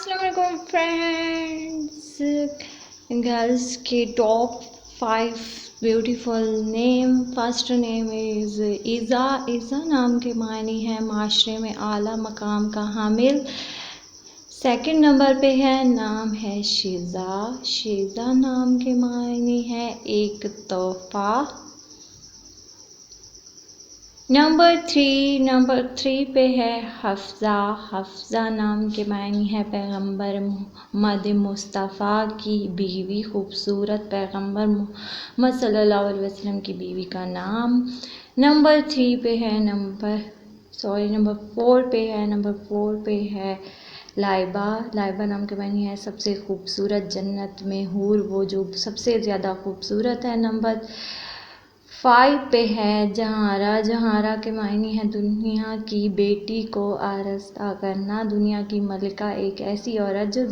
अस्सलाम वालेकुम friends, girls के top 5 beautiful name. First name is Iza. Iza नाम के मायने है माशरे में आला मकाम का हामिल। सेकंड नंबर पे है नाम है शीज़ा। शीज़ा नाम के मायने है एक तोहफा। नंबर थ्री पे है हफ्ज़ा। हफ्ज़ा नाम के मायने है पैगंबर मोहम्मद मुस्तफ़ा की बीवी, खूबसूरत पैगंबर मोहम्मद सल्लल्लाहु अलैहि वसल्लम की बीवी का नाम। नंबर फोर पे है लाइबा। लाइबा नाम के मायने है सबसे खूबसूरत, जन्नत में हूर वो जो सबसे ज़्यादा खूबसूरत है। नंबर 5 पे है जहारा। जहारा के मायने है दुनिया की बेटी को आरास्ता करना। दुनिया की मलिका एक ऐसी औरत जो